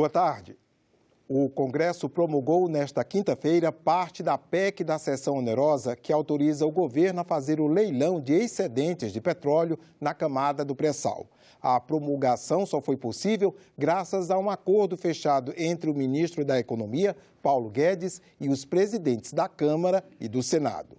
Boa tarde. O Congresso promulgou nesta quinta-feira parte da PEC da cessão onerosa que autoriza o governo a fazer o leilão de excedentes de petróleo na camada do pré-sal. A promulgação só foi possível graças a um acordo fechado entre o ministro da Economia, Paulo Guedes, e os presidentes da Câmara e do Senado.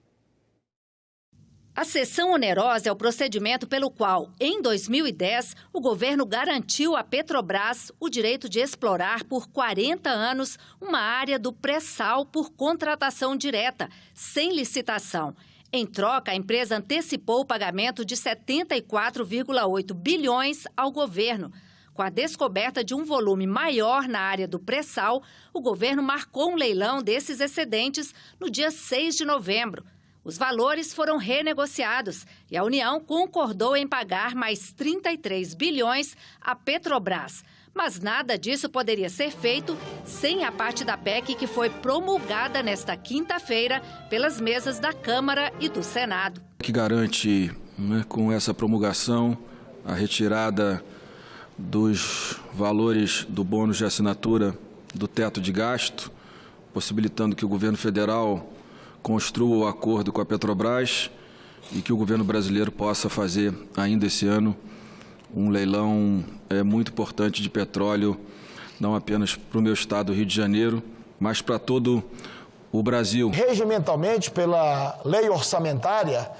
A cessão onerosa é o procedimento pelo qual, em 2010, o governo garantiu à Petrobras o direito de explorar por 40 anos uma área do pré-sal por contratação direta, sem licitação. Em troca, a empresa antecipou o pagamento de 74,8 bilhões ao governo. Com a descoberta de um volume maior na área do pré-sal, o governo marcou um leilão desses excedentes no dia 6 de novembro. Os valores foram renegociados e a União concordou em pagar mais 33 bilhões à Petrobras. Mas nada disso poderia ser feito sem a parte da PEC que foi promulgada nesta quinta-feira pelas mesas da Câmara e do Senado. Que garante, com essa promulgação, a retirada dos valores do bônus de assinatura do teto de gasto, possibilitando que o governo federal construa o acordo com a Petrobras e que o governo brasileiro possa fazer ainda esse ano um leilão muito importante de petróleo, não apenas para o meu estado, Rio de Janeiro, mas para todo o Brasil. Regimentalmente, pela lei orçamentária,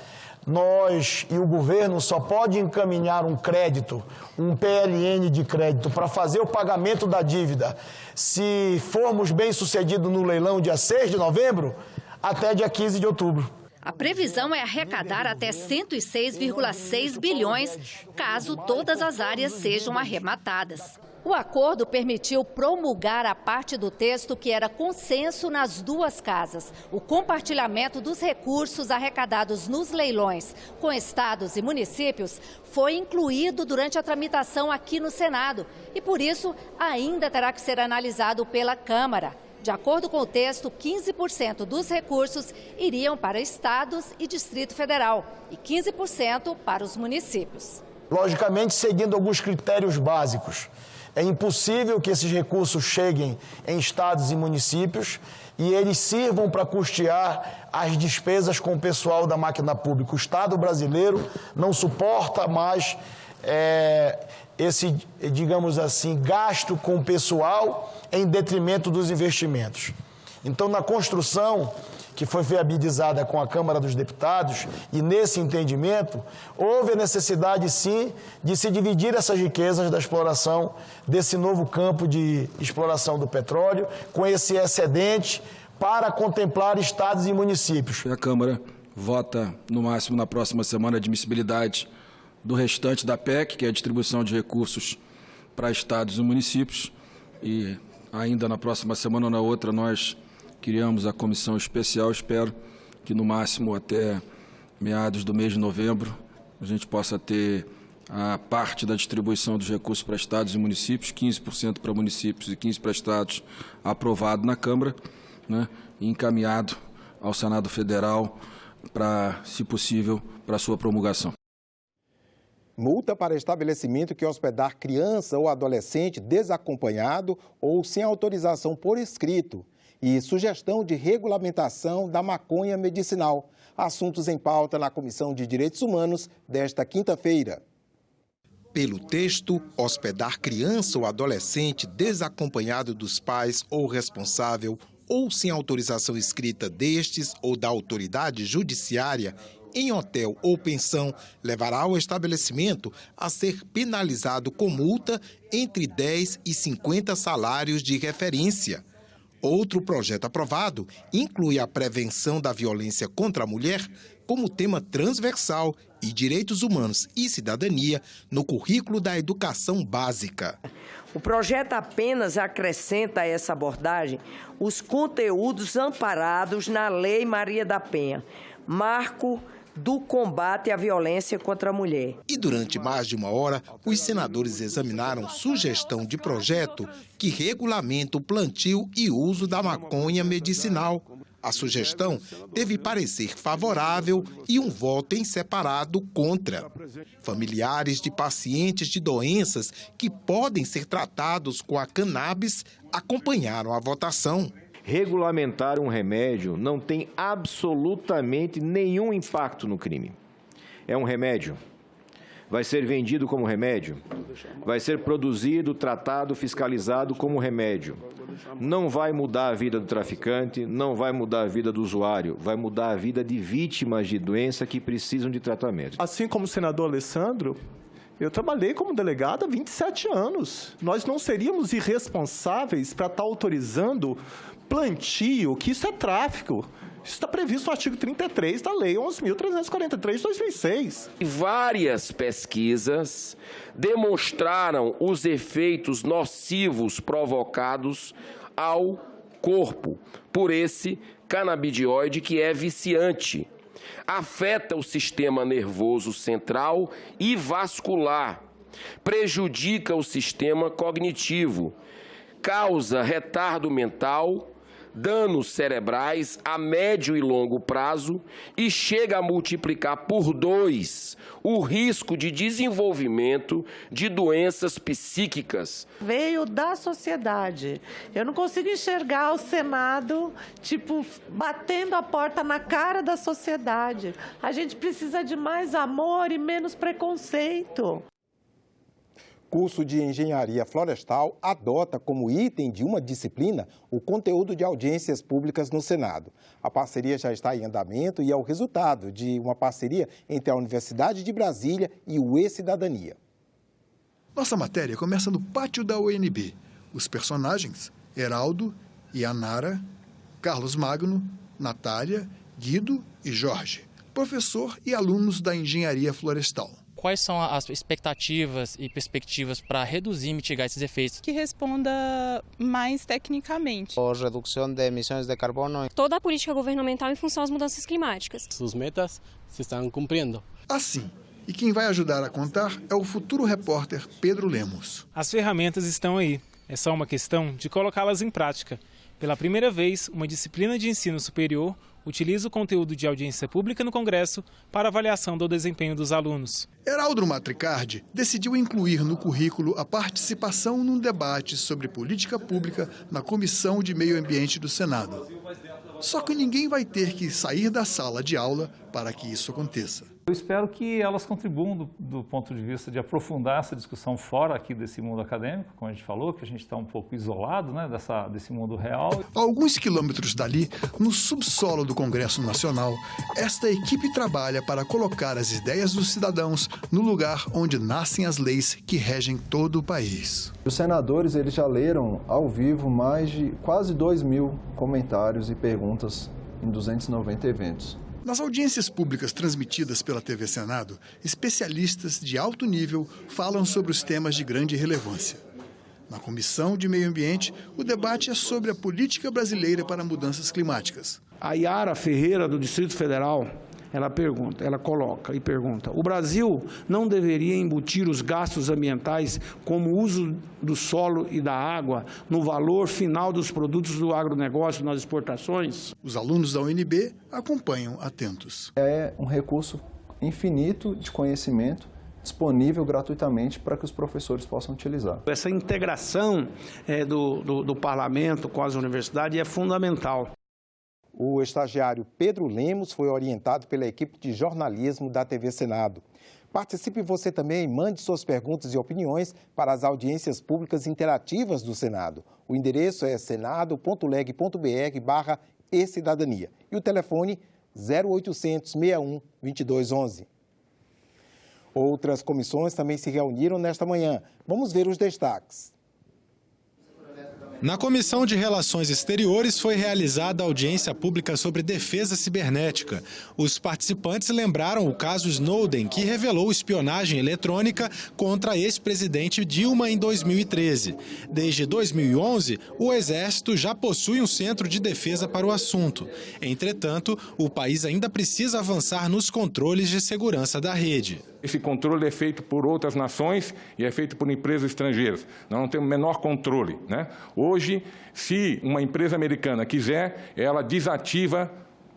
nós e o governo só pode encaminhar um crédito, um PLN de crédito, para fazer o pagamento da dívida, se formos bem-sucedidos no leilão dia 6 de novembro, até dia 15 de outubro. A previsão é arrecadar até 106,6 bilhões, caso todas as áreas sejam arrematadas. O acordo permitiu promulgar a parte do texto que era consenso nas duas casas. O compartilhamento dos recursos arrecadados nos leilões com estados e municípios foi incluído durante a tramitação aqui no Senado e, por isso, ainda terá que ser analisado pela Câmara. De acordo com o texto, 15% dos recursos iriam para estados e Distrito Federal e 15% para os municípios. Logicamente, seguindo alguns critérios básicos. É impossível que esses recursos cheguem em estados e municípios e eles sirvam para custear as despesas com o pessoal da máquina pública. O Estado brasileiro não suporta mais esse, digamos assim, gasto com o pessoal em detrimento dos investimentos. Então, na construção que foi viabilizada com a Câmara dos Deputados e nesse entendimento, houve a necessidade, sim, de se dividir essas riquezas da exploração desse novo campo de exploração do petróleo, com esse excedente para contemplar estados e municípios. A Câmara vota, no máximo, na próxima semana, a admissibilidade do restante da PEC, que é a distribuição de recursos para estados e municípios. E ainda na próxima semana ou na outra nós criamos a comissão especial. Espero que no máximo até meados do mês de novembro a gente possa ter a parte da distribuição dos recursos para estados e municípios, 15% para municípios e 15% para estados, aprovado na Câmara, e encaminhado ao Senado Federal para, se possível, para a sua promulgação. Multa para estabelecimento que hospedar criança ou adolescente desacompanhado ou sem autorização por escrito. E sugestão de regulamentação da maconha medicinal. Assuntos em pauta na Comissão de Direitos Humanos desta quinta-feira. Pelo texto, hospedar criança ou adolescente desacompanhado dos pais ou responsável ou sem autorização escrita destes ou da autoridade judiciária em hotel ou pensão levará o estabelecimento a ser penalizado com multa entre 10 e 50 salários de referência. Outro projeto aprovado inclui a prevenção da violência contra a mulher como tema transversal e direitos humanos e cidadania no currículo da educação básica. O projeto apenas acrescenta a essa abordagem os conteúdos amparados na Lei Maria da Penha, marco do combate à violência contra a mulher. E durante mais de uma hora, os senadores examinaram sugestão de projeto que regulamenta o plantio e uso da maconha medicinal. A sugestão teve parecer favorável e um voto em separado contra. Familiares de pacientes de doenças que podem ser tratados com a cannabis acompanharam a votação. Regulamentar um remédio não tem absolutamente nenhum impacto no crime. É um remédio. Vai ser vendido como remédio. Vai ser produzido, tratado, fiscalizado como remédio. Não vai mudar a vida do traficante, não vai mudar a vida do usuário, vai mudar a vida de vítimas de doença que precisam de tratamento. Assim como o senador Alessandro, eu trabalhei como delegado há 27 anos. Nós não seríamos irresponsáveis para estar autorizando plantio, que isso é tráfico. Isso está previsto no artigo 33 da Lei 11.343 de 2006. Várias pesquisas demonstraram os efeitos nocivos provocados ao corpo por esse canabidioide que é viciante. Afeta o sistema nervoso central e vascular, prejudica o sistema cognitivo, causa retardo mental, danos cerebrais a médio e longo prazo e chega a multiplicar por 2 o risco de desenvolvimento de doenças psíquicas. Veio da sociedade. Eu não consigo enxergar o Senado, batendo a porta na cara da sociedade. A gente precisa de mais amor e menos preconceito. Curso de Engenharia Florestal adota como item de uma disciplina o conteúdo de audiências públicas no Senado. A parceria já está em andamento e é o resultado de uma parceria entre a Universidade de Brasília e o E-Cidadania. Nossa matéria começa no pátio da UNB. Os personagens, Heraldo e Anara, Carlos Magno, Natália, Guido e Jorge, professor e alunos da Engenharia Florestal. Quais são as expectativas e perspectivas para reduzir e mitigar esses efeitos? Que responda mais tecnicamente. A redução de emissões de carbono. Toda a política governamental em função às mudanças climáticas. Suas metas se estão cumprindo. Assim, e quem vai ajudar a contar é o futuro repórter Pedro Lemos. As ferramentas estão aí, é só uma questão de colocá-las em prática. Pela primeira vez, uma disciplina de ensino superior utiliza o conteúdo de audiência pública no Congresso para avaliação do desempenho dos alunos. Heraldo Matricardi decidiu incluir no currículo a participação num debate sobre política pública na Comissão de Meio Ambiente do Senado. Só que ninguém vai ter que sair da sala de aula para que isso aconteça. Eu espero que elas contribuam do ponto de vista de aprofundar essa discussão fora aqui desse mundo acadêmico, como a gente falou, que a gente está um pouco isolado, né, desse mundo real. A alguns quilômetros dali, no subsolo do Congresso Nacional, esta equipe trabalha para colocar as ideias dos cidadãos no lugar onde nascem as leis que regem todo o país. Os senadores eles já leram ao vivo mais de quase 2.000 comentários e perguntas em 290 eventos. Nas audiências públicas transmitidas pela TV Senado, especialistas de alto nível falam sobre os temas de grande relevância. Na Comissão de Meio Ambiente, o debate é sobre a política brasileira para mudanças climáticas. A Yara Ferreira, do Distrito Federal, ela coloca e pergunta: o Brasil não deveria embutir os gastos ambientais, como o uso do solo e da água, no valor final dos produtos do agronegócio nas exportações? Os alunos da UNB acompanham atentos. É um recurso infinito de conhecimento disponível gratuitamente para que os professores possam utilizar. Essa integração do parlamento com as universidades é fundamental. O estagiário Pedro Lemos foi orientado pela equipe de jornalismo da TV Senado. Participe você também e mande suas perguntas e opiniões para as audiências públicas interativas do Senado. O endereço é senado.leg.br/e-cidadania e o telefone 0800 61 2211. Outras comissões também se reuniram nesta manhã. Vamos ver os destaques. Na Comissão de Relações Exteriores foi realizada a audiência pública sobre defesa cibernética. Os participantes lembraram o caso Snowden, que revelou espionagem eletrônica contra a ex-presidente Dilma em 2013. Desde 2011, o Exército já possui um centro de defesa para o assunto. Entretanto, o país ainda precisa avançar nos controles de segurança da rede. Esse controle é feito por outras nações e é feito por empresas estrangeiras. Nós não temos o menor controle, né? Hoje, se uma empresa americana quiser, ela desativa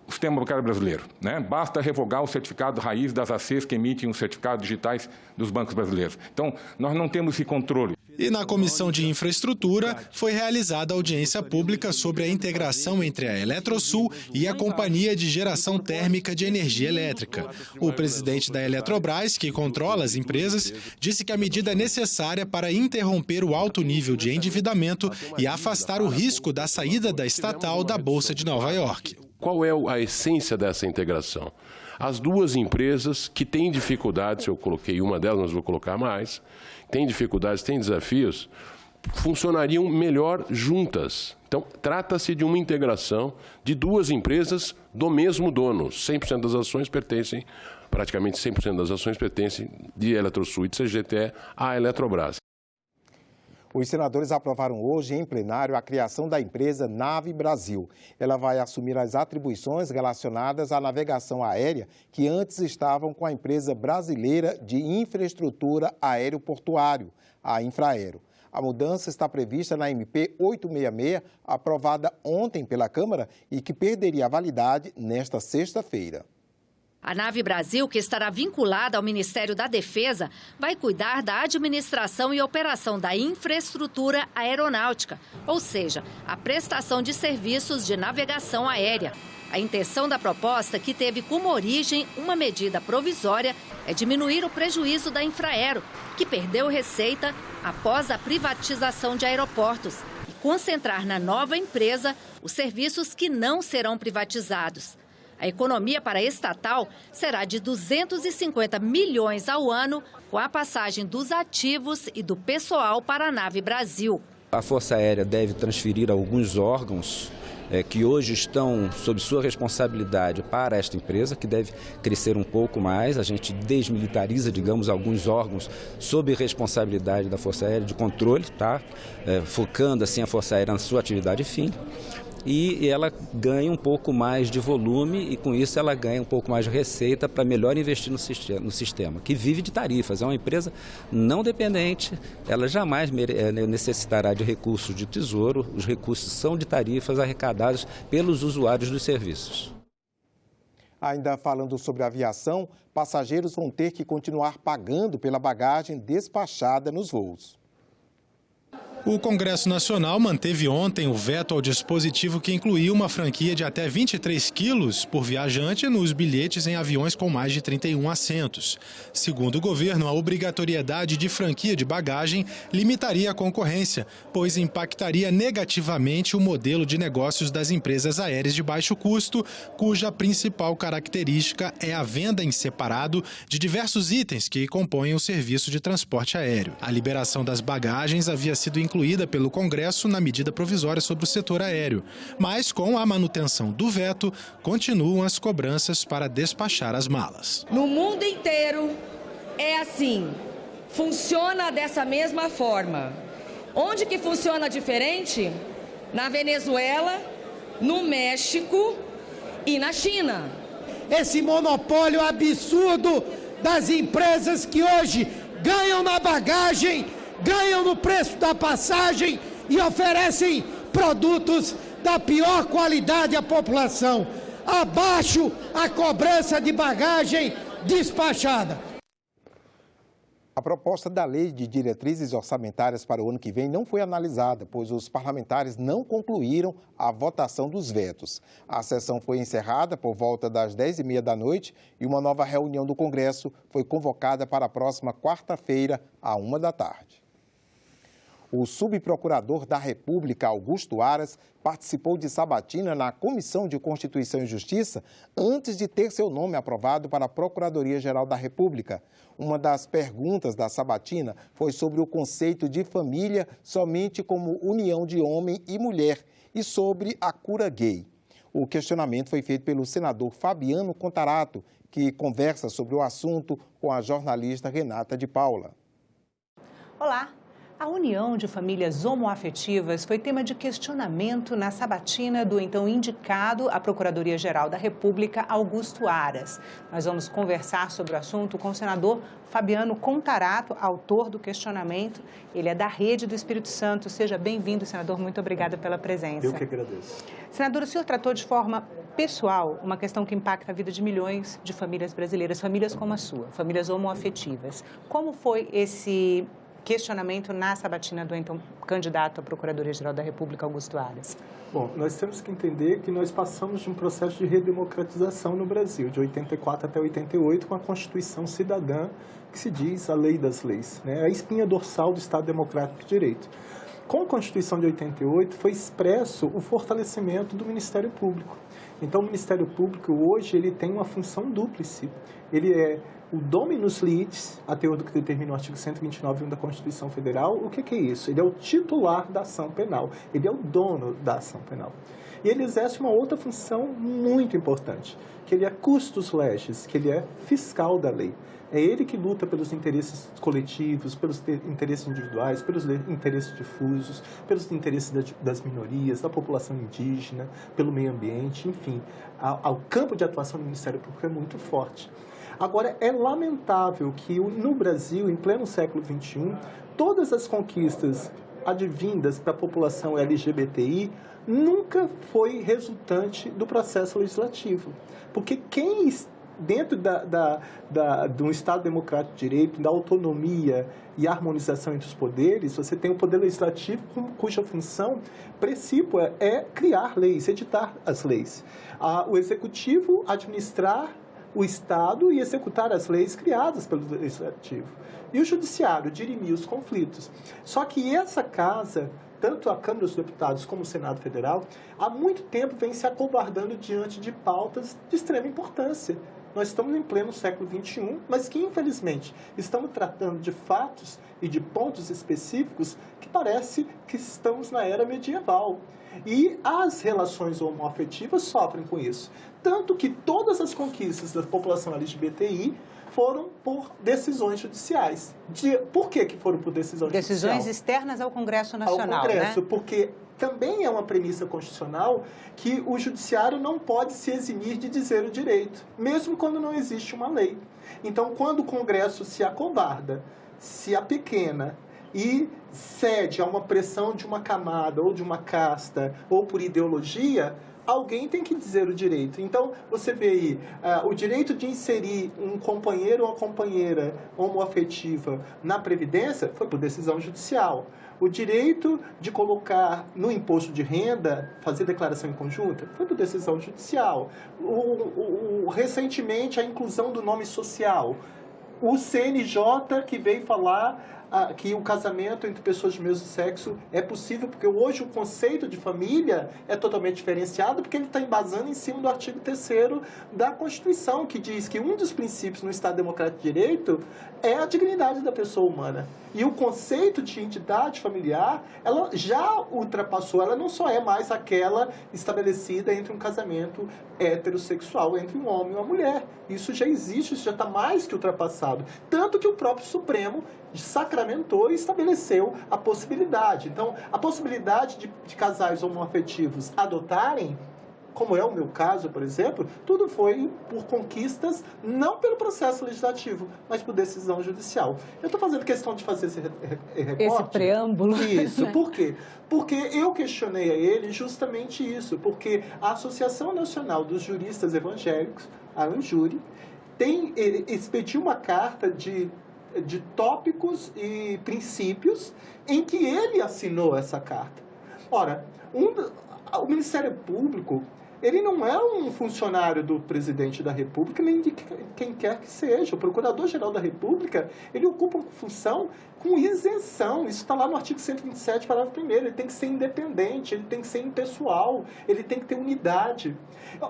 o sistema bancário brasileiro, né? Basta revogar o certificado raiz das ACs que emitem os certificados digitais dos bancos brasileiros. Então, nós não temos esse controle. E na Comissão de Infraestrutura foi realizada audiência pública sobre a integração entre a Eletrosul e a Companhia de Geração Térmica de Energia Elétrica. O presidente da Eletrobras, que controla as empresas, disse que a medida é necessária para interromper o alto nível de endividamento e afastar o risco da saída da estatal da Bolsa de Nova York. Qual é a essência dessa integração? As duas empresas que têm dificuldades, eu coloquei uma delas, mas vou colocar mais, têm dificuldades, têm desafios, funcionariam melhor juntas. Então, trata-se de uma integração de duas empresas do mesmo dono. 100% das ações pertencem, praticamente 100% das ações pertencem de Eletrosul e de CGTE à Eletrobras. Os senadores aprovaram hoje em plenário a criação da empresa Nave Brasil. Ela vai assumir as atribuições relacionadas à navegação aérea que antes estavam com a empresa brasileira de infraestrutura aeroportuário, a Infraero. A mudança está prevista na MP 866, aprovada ontem pela Câmara e que perderia a validade nesta sexta-feira. A Nave Brasil, que estará vinculada ao Ministério da Defesa, vai cuidar da administração e operação da infraestrutura aeronáutica, ou seja, a prestação de serviços de navegação aérea. A intenção da proposta, que teve como origem uma medida provisória, é diminuir o prejuízo da Infraero, que perdeu receita após a privatização de aeroportos, e concentrar na nova empresa os serviços que não serão privatizados. A economia para a estatal será de 250 milhões ao ano, com a passagem dos ativos e do pessoal para a Nave Brasil. A Força Aérea deve transferir alguns órgãos que hoje estão sob sua responsabilidade para esta empresa, que deve crescer um pouco mais. A gente desmilitariza, digamos, alguns órgãos sob responsabilidade da Força Aérea de controle, tá? Focando assim a Força Aérea na sua atividade fim. E ela ganha um pouco mais de volume e, com isso, ela ganha um pouco mais de receita para melhor investir no sistema, que vive de tarifas. É uma empresa não dependente, ela jamais necessitará de recursos de tesouro, os recursos são de tarifas arrecadadas pelos usuários dos serviços. Ainda falando sobre aviação, passageiros vão ter que continuar pagando pela bagagem despachada nos voos. O Congresso Nacional manteve ontem o veto ao dispositivo que incluía uma franquia de até 23 quilos por viajante nos bilhetes em aviões com mais de 31 assentos. Segundo o governo, a obrigatoriedade de franquia de bagagem limitaria a concorrência, pois impactaria negativamente o modelo de negócios das empresas aéreas de baixo custo, cuja principal característica é a venda em separado de diversos itens que compõem o serviço de transporte aéreo. A liberação das bagagens havia sido incluída pelo Congresso na medida provisória sobre o setor aéreo. Mas, com a manutenção do veto, continuam as cobranças para despachar as malas. No mundo inteiro é assim, funciona dessa mesma forma. Onde que funciona diferente? Na Venezuela, no México e na China. Esse monopólio absurdo das empresas que hoje ganham na bagagem, ganham no preço da passagem e oferecem produtos da pior qualidade à população. Abaixo a cobrança de bagagem despachada. A proposta da Lei de Diretrizes Orçamentárias para o ano que vem não foi analisada, pois os parlamentares não concluíram a votação dos vetos. A sessão foi encerrada por volta das 10h30 da noite e uma nova reunião do Congresso foi convocada para a próxima quarta-feira, à 13h. O subprocurador da República, Augusto Aras, participou de sabatina na Comissão de Constituição e Justiça antes de ter seu nome aprovado para a Procuradoria-Geral da República. Uma das perguntas da sabatina foi sobre o conceito de família somente como união de homem e mulher e sobre a cura gay. O questionamento foi feito pelo senador Fabiano Contarato, que conversa sobre o assunto com a jornalista Renata de Paula. Olá! A união de famílias homoafetivas foi tema de questionamento na sabatina do então indicado à Procuradoria-Geral da República, Augusto Aras. Nós vamos conversar sobre o assunto com o senador Fabiano Contarato, autor do questionamento. Ele é da Rede do Espírito Santo. Seja bem-vindo, senador. Muito obrigada pela presença. Eu que agradeço. Senador, o senhor tratou de forma pessoal uma questão que impacta a vida de milhões de famílias brasileiras, famílias como a sua, famílias homoafetivas. Como foi esse questionamento na sabatina do então candidato à Procuradoria-Geral da República, Augusto Aras? Bom, nós temos que entender que nós passamos de um processo de redemocratização no Brasil, de 84 até 88, com a Constituição Cidadã, que se diz a lei das leis, né? A espinha dorsal do Estado Democrático de Direito. Com a Constituição de 88, foi expresso o fortalecimento do Ministério Público. Então, o Ministério Público, hoje, ele tem uma função dúplice. Ele é o dominus litis, a teor do que determina o artigo 129.1 da Constituição Federal. O que é isso? Ele é o titular da ação penal, ele é o dono da ação penal. E ele exerce uma outra função muito importante, que ele é custos legis, que ele é fiscal da lei. É ele que luta pelos interesses coletivos, pelos interesses individuais, pelos interesses difusos, pelos interesses das minorias, da população indígena, pelo meio ambiente, enfim. O campo de atuação do Ministério Público é muito forte. Agora, é lamentável que no Brasil, em pleno século XXI, todas as conquistas advindas para a população LGBTI nunca foi resultante do processo legislativo. Porque quem dentro de um Estado democrático de direito, da autonomia e harmonização entre os poderes, você tem o poder legislativo cuja função principal é criar leis, editar as leis. O executivo administrar o Estado e executar as leis criadas pelo Legislativo. E o Judiciário dirimir os conflitos. Só que essa casa, tanto a Câmara dos Deputados como o Senado Federal, há muito tempo vem se acovardando diante de pautas de extrema importância. Nós estamos em pleno século XXI, mas que, infelizmente, estamos tratando de fatos e de pontos específicos que parece que estamos na era medieval. E as relações homoafetivas sofrem com isso. Tanto que todas as conquistas da população LGBTI foram por decisões judiciais. Por que foram por decisões judiciais? Decisões externas ao Congresso Nacional, ao Congresso, né? Porque também é uma premissa constitucional que o judiciário não pode se eximir de dizer o direito, mesmo quando não existe uma lei. Então, quando o Congresso se acovarda, se apequena e cede a uma pressão de uma camada ou de uma casta ou por ideologia, alguém tem que dizer o direito. Então, você vê aí, o direito de inserir um companheiro ou uma companheira homoafetiva na Previdência foi por decisão judicial. O direito de colocar no imposto de renda, fazer declaração em conjunta, foi por decisão judicial. Recentemente, a inclusão do nome social. O CNJ que veio falar que o casamento entre pessoas do mesmo sexo é possível, porque hoje o conceito de família é totalmente diferenciado, porque ele está embasando em cima do artigo 3º da Constituição, que diz que um dos princípios no Estado Democrático de Direito é a dignidade da pessoa humana. E o conceito de entidade familiar, ela já ultrapassou, ela não só é mais aquela estabelecida entre um casamento heterossexual, entre um homem e uma mulher. Isso já existe, isso já está mais que ultrapassado. Tanto que o próprio Supremo sacramentou e estabeleceu a possibilidade. Então, a possibilidade de casais homoafetivos adotarem, como é o meu caso, por exemplo, tudo foi por conquistas, não pelo processo legislativo, mas por decisão judicial. Eu estou fazendo questão de fazer esse recorte. Esse preâmbulo. Isso. Por quê? Porque eu questionei a ele justamente isso, porque a Associação Nacional dos Juristas Evangélicos, a ANJURE, expediu uma carta de tópicos e princípios em que ele assinou essa carta. Ora, o Ministério Público, ele não é um funcionário do presidente da República, nem de quem quer que seja. O Procurador-Geral da República, ele ocupa uma função com isenção. Isso está lá no artigo 127, parágrafo 1º. Ele tem que ser independente, ele tem que ser impessoal, ele tem que ter unidade.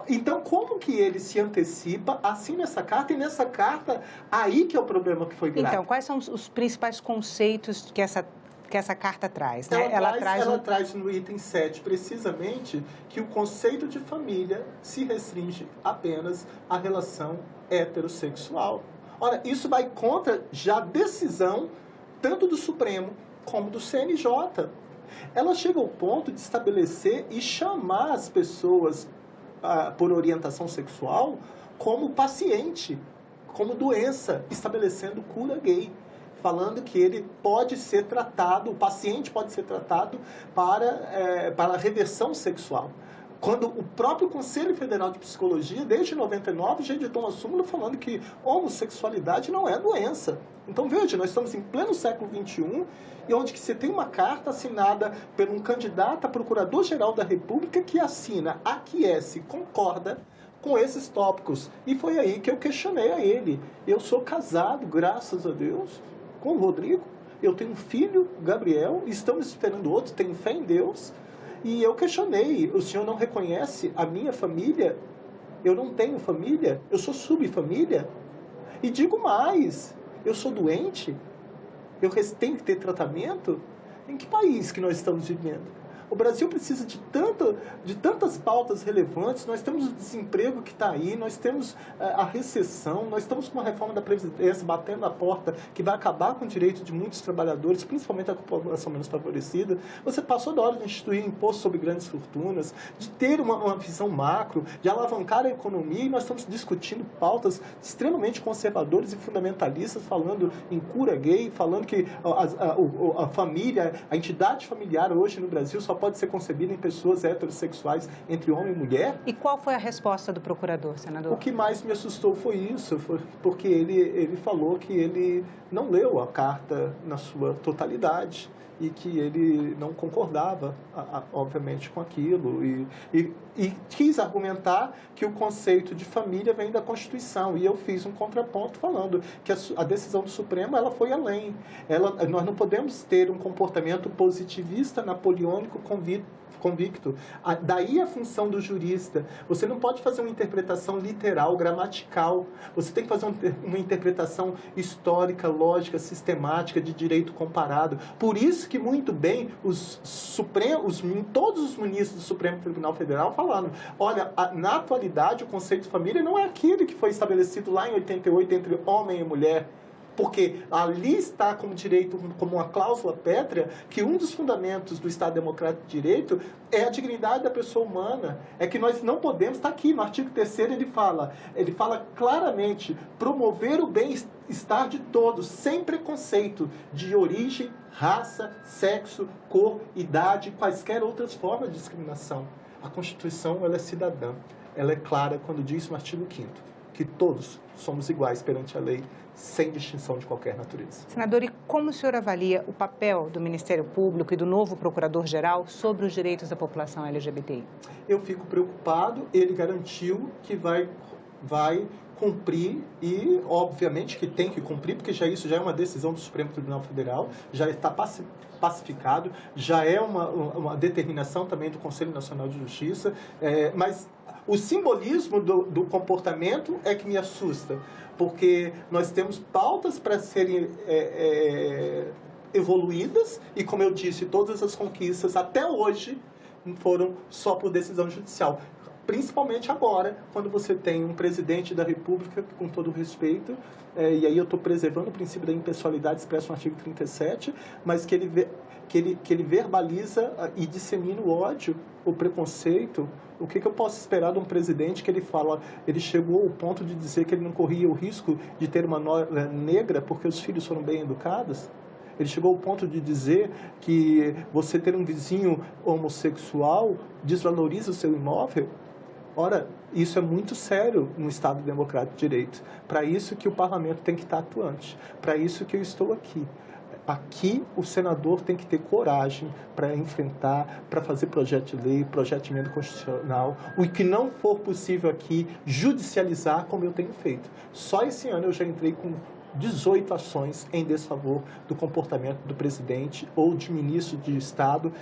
Então, como que ele se antecipa, assina essa carta, e nessa carta, aí que é o problema que foi grave. Então, quais são os principais conceitos que essa carta traz, né? Ela traz no item 7, precisamente, que o conceito de família se restringe apenas à relação heterossexual. Ora, isso vai contra já a decisão tanto do Supremo como do CNJ. Ela chega ao ponto de estabelecer e chamar as pessoas por orientação sexual como paciente, como doença, estabelecendo cura gay, falando que ele pode ser tratado, o paciente pode ser tratado para reversão sexual. Quando o próprio Conselho Federal de Psicologia, desde 99, já editou uma súmula falando que homossexualidade não é doença. Então, veja, nós estamos em pleno século XXI, e onde que você tem uma carta assinada por um candidato a Procurador-Geral da República que assina, aquece, concorda com esses tópicos. E foi aí que eu questionei a ele. Eu sou casado, graças a Deus, com o Rodrigo. Eu tenho um filho, Gabriel, estamos esperando outro, tenho fé em Deus. E eu questionei, o senhor não reconhece a minha família? Eu não tenho família? Eu sou subfamília? E digo mais, eu sou doente? Eu tenho que ter tratamento? Em que país que nós estamos vivendo? O Brasil precisa de tantas pautas relevantes, nós temos o desemprego que está aí, nós temos a recessão, nós estamos com uma reforma da Previdência batendo na porta que vai acabar com o direito de muitos trabalhadores, principalmente a população menos favorecida. Você passou da hora de instituir imposto sobre grandes fortunas, de ter uma visão macro, de alavancar a economia, e nós estamos discutindo pautas extremamente conservadoras e fundamentalistas, falando em cura gay, falando que a família, a entidade familiar hoje no Brasil só pode ser concebida em pessoas heterossexuais entre homem e mulher. E qual foi a resposta do procurador, senador? O que mais me assustou foi isso, porque ele falou que ele não leu a carta na sua totalidade e que ele não concordava, obviamente, com aquilo. E quis argumentar que o conceito de família vem da Constituição. E eu fiz um contraponto falando que a decisão do Supremo ela foi além. Nós não podemos ter um comportamento positivista, napoleônico, convicto. Daí a função do jurista. Você não pode fazer uma interpretação literal, gramatical. Você tem que fazer uma interpretação histórica, lógica, sistemática, de direito comparado. Por isso que, muito bem, todos os ministros do Supremo Tribunal Federal falando, olha, na atualidade o conceito de família não é aquele que foi estabelecido lá em 88 entre homem e mulher. Porque ali está como direito, como uma cláusula pétrea, que um dos fundamentos do Estado Democrático de Direito é a dignidade da pessoa humana. É que nós não podemos, está aqui no artigo 3º, ele fala claramente, promover o bem-estar de todos, sem preconceito de origem, raça, sexo, cor, idade, quaisquer outras formas de discriminação. A Constituição, ela é cidadã, ela é clara quando diz no artigo 5º, que todos somos iguais perante a lei, sem distinção de qualquer natureza. Senador, e como o senhor avalia o papel do Ministério Público e do novo Procurador-Geral sobre os direitos da população LGBTI? Eu fico preocupado, ele garantiu que vai cumprir e, obviamente, que tem que cumprir, porque isso já é uma decisão do Supremo Tribunal Federal, já está pacificado, já é uma determinação também do Conselho Nacional de Justiça, mas o simbolismo do comportamento é que me assusta, porque nós temos pautas para serem evoluídas e, como eu disse, todas as conquistas até hoje foram só por decisão judicial. Principalmente agora, quando você tem um presidente da República, com todo o respeito, e aí eu estou preservando o princípio da impessoalidade expresso no artigo 37, mas que ele verbaliza e dissemina o ódio, o preconceito. O que eu posso esperar de um presidente que ele chegou ao ponto de dizer que ele não corria o risco de ter uma nora negra porque os filhos foram bem educados? Ele chegou ao ponto de dizer que você ter um vizinho homossexual desvaloriza o seu imóvel? Ora, isso é muito sério no Estado Democrático de Direito. Para isso que o parlamento tem que estar atuante. Para isso que eu estou aqui. Aqui o senador tem que ter coragem para enfrentar, para fazer projeto de lei, projeto de emenda constitucional. O que não for possível aqui, judicializar como eu tenho feito. Só esse ano eu já entrei com 18 ações em desfavor do comportamento do presidente ou de ministro de Estado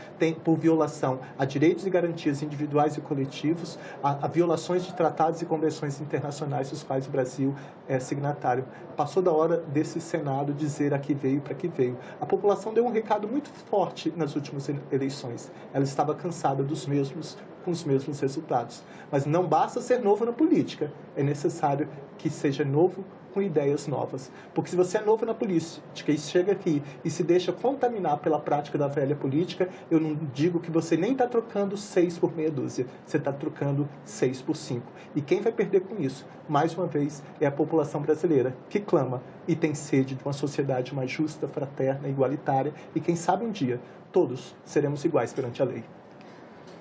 por violação a direitos e garantias individuais e coletivos, a violações de tratados e convenções internacionais dos quais o Brasil é signatário. Passou da hora desse Senado dizer a que veio e para que veio. A população deu um recado muito forte nas últimas eleições. Ela estava cansada com os mesmos resultados. Mas não basta ser novo na política, é necessário que seja novo com ideias novas. Porque se você é novo na política e chega aqui e se deixa contaminar pela prática da velha política, eu não digo que você nem está trocando 6 por meia dúzia, você está trocando 6 por 5. E quem vai perder com isso, mais uma vez, é a população brasileira, que clama e tem sede de uma sociedade mais justa, fraterna, igualitária, e quem sabe um dia, todos seremos iguais perante a lei.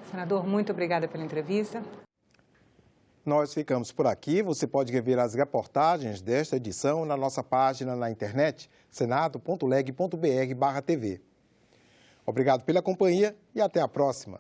Senador, muito obrigada pela entrevista. Nós ficamos por aqui. Você pode rever as reportagens desta edição na nossa página na internet, senado.leg.br/TV. Obrigado pela companhia e até a próxima.